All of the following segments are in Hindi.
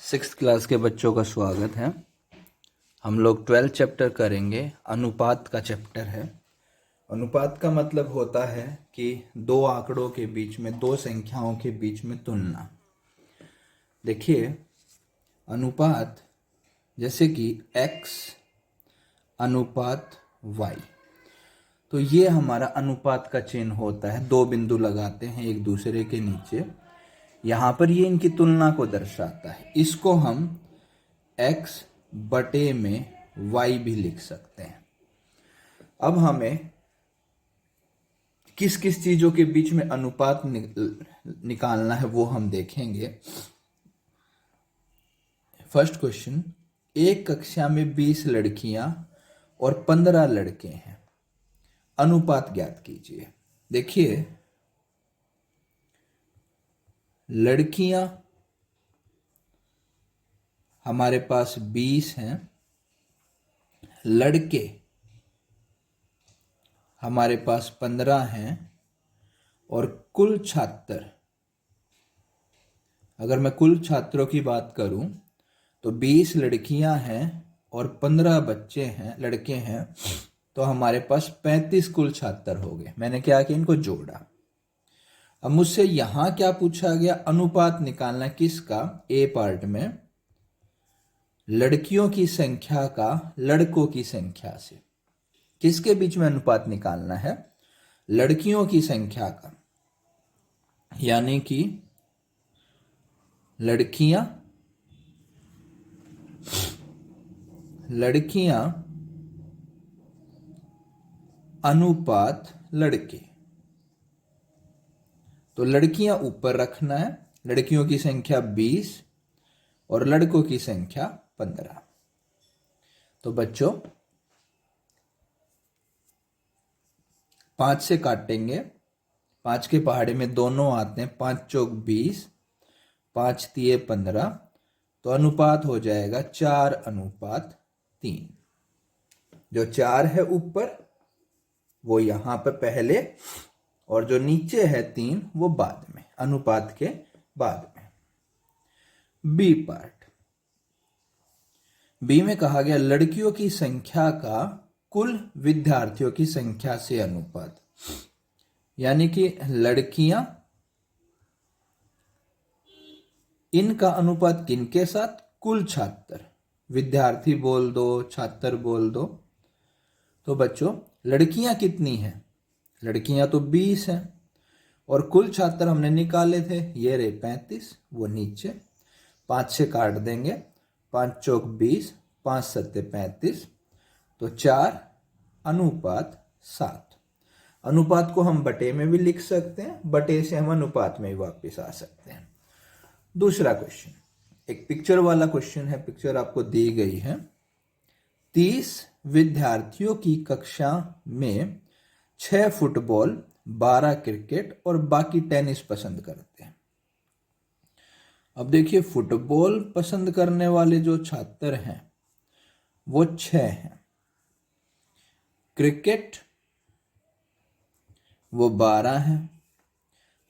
सिक्स्थ क्लास के बच्चों का स्वागत है। हम लोग 12 चैप्टर करेंगे। अनुपात का चैप्टर है। अनुपात का मतलब होता है कि दो आंकड़ों के बीच में, दो संख्याओं के बीच में तुलना। देखिए, अनुपात जैसे कि x अनुपात y, तो ये हमारा अनुपात का चिन्ह होता है। दो बिंदु लगाते हैं एक दूसरे के नीचे, यहाँ पर ये इनकी तुलना को दर्शाता है। इसको हम x बटे में y भी लिख सकते हैं। अब हमें किस किस चीजों के बीच में अनुपात निकालना है वो हम देखेंगे। फर्स्ट क्वेश्चन, एक कक्षा में 20 लड़कियां और 15 लड़के हैं, अनुपात ज्ञात कीजिए। देखिए, लड़कियां हमारे पास 20 हैं, लड़के हमारे पास 15 हैं, और कुल छात्र, अगर मैं कुल छात्रों की बात करूं तो 20 लड़कियां हैं और 15 बच्चे हैं, लड़के हैं, तो हमारे पास 35 कुल छात्र हो गए। मैंने क्या किया, इनको जोड़ा। अब मुझसे यहां क्या पूछा गया, अनुपात निकालना किसका, ए पार्ट में लड़कियों की संख्या का लड़कों की संख्या से। किसके बीच में अनुपात निकालना है, लड़कियों की संख्या का, यानी कि लड़कियां अनुपात लड़के। तो लड़कियां ऊपर रखना है, लड़कियों की संख्या 20 और लड़कों की संख्या 15। तो बच्चों 5 से काटेंगे, 5 के पहाड़े में दोनों आते हैं, 5 चौक 20, 5 तिये 15, तो अनुपात हो जाएगा 4 अनुपात 3। जो 4 है ऊपर वो यहां पर पहले, और जो नीचे है 3 वो बाद में, अनुपात के बाद में। बी पार्ट, बी में कहा गया लड़कियों की संख्या का कुल विद्यार्थियों की संख्या से अनुपात, यानी कि लड़कियां, इनका अनुपात किनके साथ, कुल छात्र, विद्यार्थी बोल दो, छात्र बोल दो। तो बच्चों लड़कियां कितनी हैं, लड़कियां तो 20 हैं, और कुल छात्र हमने निकाले थे, ये रहे 35, वो नीचे 5 से काट देंगे, 5 चौक 20, 5 सत्ते 35, तो 4 अनुपात 7। अनुपात को हम बटे में भी लिख सकते हैं, बटे से हम अनुपात में भी वापस आ सकते हैं। दूसरा क्वेश्चन, एक पिक्चर वाला क्वेश्चन है, पिक्चर आपको दी गई है। 30 विद्यार्थियों की कक्षा में 6 फुटबॉल, 12 क्रिकेट और बाकी टेनिस पसंद करते हैं। अब देखिए, फुटबॉल पसंद करने वाले जो छात्र हैं वो 6 हैं, क्रिकेट वो 12 हैं,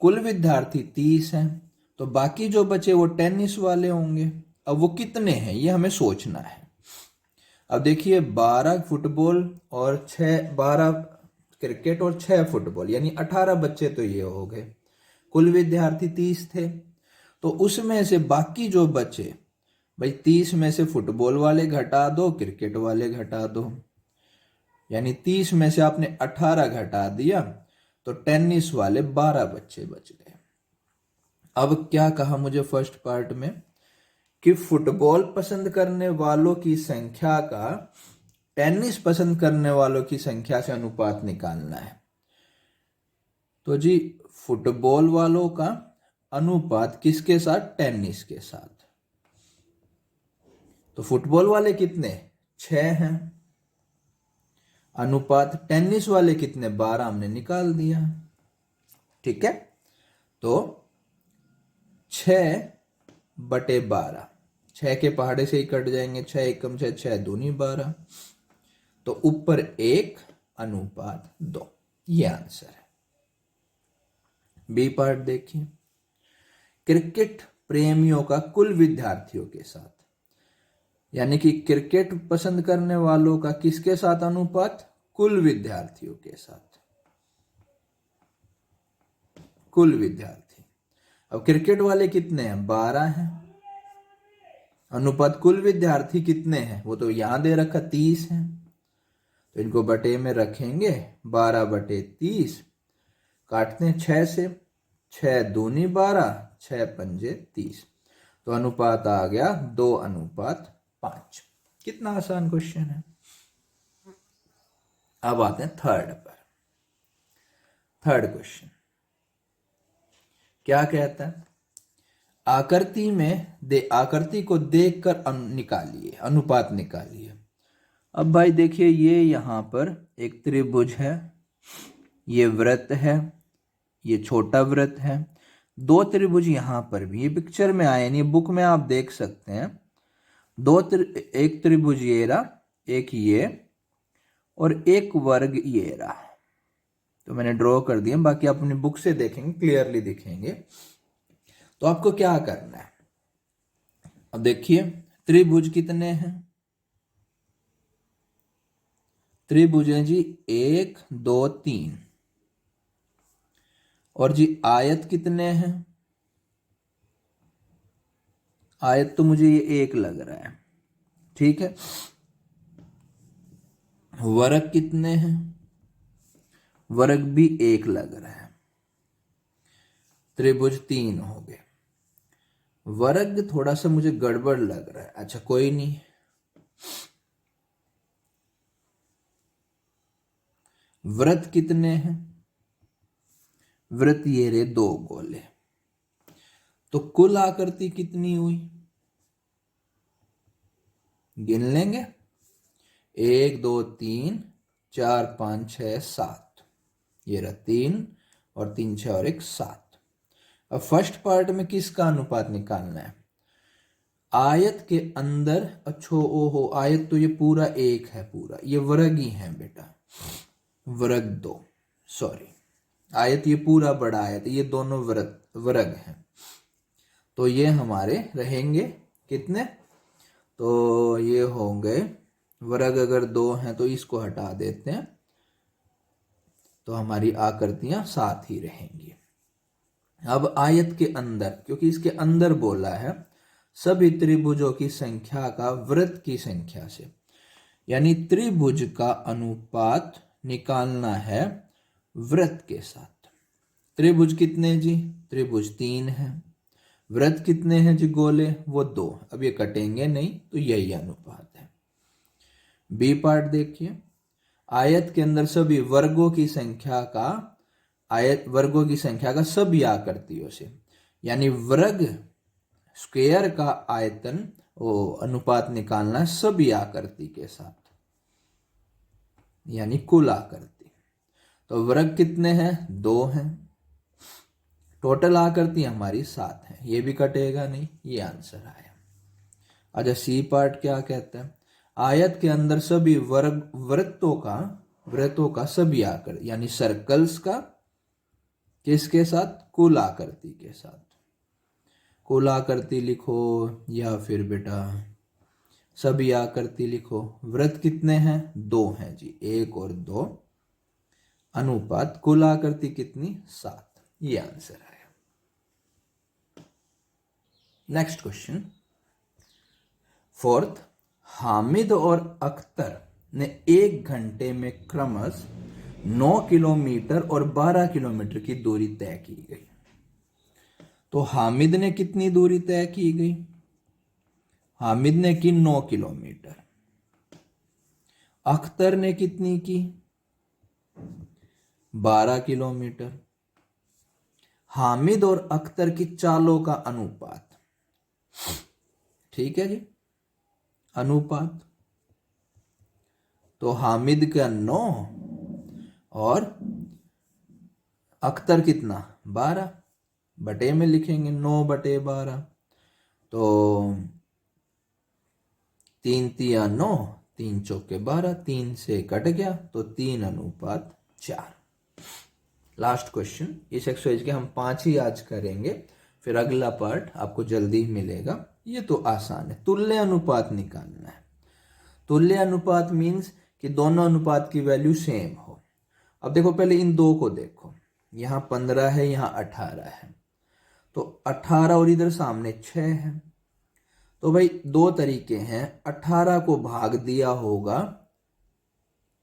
कुल विद्यार्थी 30 हैं, तो बाकी जो बचे वो टेनिस वाले होंगे। अब वो कितने हैं ये हमें सोचना है। अब देखिए, 12 फुटबॉल और 12 क्रिकेट और 6 फुटबॉल, यानी 18 बच्चे तो ये हो गए। कुल विद्यार्थी 30 थे, तो उसमें से बाकी जो बचे, भाई 30 में से फुटबॉल वाले घटा दो, क्रिकेट वाले घटा दो, यानी 30 में से आपने 18 घटा दिया, तो टेनिस वाले 12 बच्चे बच गए। अब क्या कहा मुझे फर्स्ट पार्ट में, कि फुटबॉल पसंद करने वालों की संख्या का टेनिस पसंद करने वालों की संख्या से अनुपात निकालना है। तो जी फुटबॉल वालों का अनुपात किसके साथ, टेनिस के साथ। तो फुटबॉल वाले कितने, 6 हैं, अनुपात टेनिस वाले कितने, 12, हमने निकाल दिया। ठीक है, तो 6 बटे 12, 6 के पहाड़े से ही कट जाएंगे, 6 एकम 6, 6 दूनी 12, तो ऊपर 1 अनुपात 2, ये आंसर है। बी पार्ट देखिए, क्रिकेट प्रेमियों का कुल विद्यार्थियों के साथ। यानी कि क्रिकेट पसंद करने वालों का किसके साथ अनुपात? कुल विद्यार्थियों के साथ, कुल विद्यार्थी। अब क्रिकेट वाले कितने हैं? 12 हैं। अनुपात कुल विद्यार्थी कितने हैं? वो तो यहां दे रखा 30 है, तो इनको बटे में रखेंगे, 12/30 काटते हैं 6 से, 6 दूनी 12, 6 पंजे 30, तो अनुपात आ गया 2:5। कितना आसान क्वेश्चन है। अब आते हैं थर्ड पर। थर्ड क्वेश्चन क्या कहता है? आकृति को देखकर निकालिए, अनुपात निकालिए। अब भाई देखिए, ये यहां पर एक त्रिभुज है, ये वृत्त है, ये छोटा वृत्त है, दो त्रिभुज यहां पर भी, ये पिक्चर में आए नहीं, बुक में आप देख सकते हैं। एक त्रिभुज ये रहा, एक ये, और एक वर्ग ये रहा। तो मैंने ड्रॉ कर दिया, बाकी अपनी बुक से देखेंगे, क्लियरली दिखेंगे। तो आपको क्या करना है? अब देखिए त्रिभुज कितने हैं? त्रिभुज हैं जी 1 2 3, और जी आयत कितने हैं? आयत तो मुझे ये 1 लग रहा है, ठीक है। वर्ग कितने हैं? वर्ग भी 1 लग रहा है। त्रिभुज 3 हो गए। वर्ग थोड़ा सा मुझे गड़बड़ लग रहा है, अच्छा कोई नहीं। वृत्त कितने हैं? वृत्त ये रे 2 गोले। तो कुल आकृति कितनी हुई? गिन लेंगे, 1 2 3 4 5 6 7, ये रहा 3 और 3 6 और 1 7। अब फर्स्ट पार्ट में किसका अनुपात निकालना है? आयत के अंदर, अच्छो ओहो, आयत तो ये पूरा 1 है, पूरा ये वर्ग ही है बेटा, वर्ग 2, सॉरी, आयत ये पूरा बड़ा आयत, ये दोनों वर्ग हैं। तो ये हमारे रहेंगे कितने? तो ये होंगे, वर्ग अगर 2 हैं तो इसको हटा देते हैं, तो हमारी आकृतियां 7 ही रहेंगी। अब आयत के अंदर, क्योंकि इसके अंदर बोला है, सभी त्रिभुजों की संख्या का वृत्त की संख्या से, यानी त्रिभुज का अनुपात निकालना है वृत्त के साथ। त्रिभुज कितने जी? त्रिभुज 3 है। वृत्त कितने हैं जी गोले? वो 2। अब ये कटेंगे नहीं, तो यही अनुपात है। बी पार्ट देखिए, आयत के अंदर सभी वर्गों की संख्या का, वर्गों की संख्या का सभी आकृतियों से, यानी वर्ग स्क्वायर का आयतन वो अनुपात निकालना है सभी आकृति के साथ, यानी कुल आकृति। तो वर्ग कितने हैं? 2 हैं। टोटल आकृति हमारी 7 है, ये भी कटेगा नहीं, ये आंसर आया। अच्छा सी पार्ट क्या कहता है? आयत के अंदर सभी वृत्तों का सभी आकृति, यानी सर्कल्स का, किसके साथ? कुल आकृति के साथ। कुल आकृति लिखो या फिर बेटा सभी आकृति लिखो। वृत्त कितने हैं? 2 हैं जी, 1 और 2, अनुपात कुल आकृति कितनी? 7। ये आंसर आया। नेक्स्ट क्वेश्चन, फोर्थ, हामिद और अख्तर ने 1 घंटे में क्रमशः 9 किलोमीटर और 12 किलोमीटर की दूरी तय की गई। तो हामिद ने कितनी दूरी तय की गई? हामिद ने की 9 किलोमीटर। अख्तर ने कितनी की? 12 किलोमीटर। हामिद और अख्तर की चालों का अनुपात, ठीक है जी, अनुपात। तो हामिद का 9 और अख्तर कितना? 12, बटे में लिखेंगे 9/12, तो 3 तिया 9, 3 चौके 12, 3 से कट गया, तो 3:4। लास्ट क्वेश्चन, इस एक्सरसाइज के हम 5 ही आज करेंगे, फिर अगला पार्ट आपको जल्दी ही मिलेगा। ये तो आसान है, तुल्य अनुपात निकालना है। तुल्य अनुपात मीन्स कि दोनों अनुपात की वैल्यू सेम हो। अब देखो पहले इन दो को देखो, यहाँ 15 है, यहाँ 18 है, तो 18 और इधर सामने 6 है। तो भाई दो तरीके हैं, 18 को भाग दिया होगा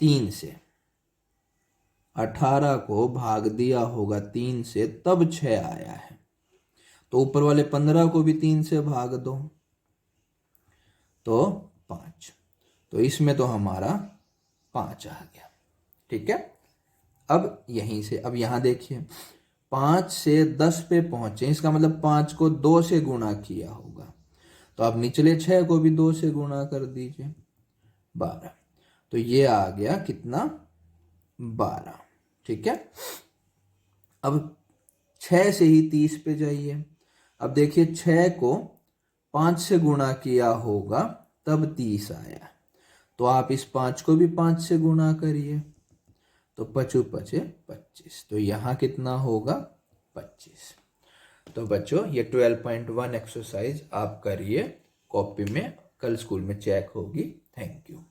3 से, 18 को भाग दिया होगा 3 से, तब 6 आया है। तो ऊपर वाले 15 को भी 3 से भाग दो तो 5, तो इसमें तो हमारा 5 आ गया। ठीक है, अब यहीं से, अब यहां देखिए 5 से 10 पे पहुंचे, इसका मतलब 5 को 2 से गुणा किया होगा, तो आप निचले 6 को भी 2 से गुणा कर दीजिए, 12। तो ये आ गया कितना, 12। ठीक है, अब 6 से ही 30 पे जाइए। अब देखिए 6 को 5 से गुणा किया होगा तब 30 आया, तो आप इस 5 को भी 5 से गुणा करिए, तो 5 पचे 25, तो यहाँ कितना होगा 25। तो बच्चों ये 12.1 एक्सरसाइज आप करिए कॉपी में, कल स्कूल में चेक होगी। Thank you.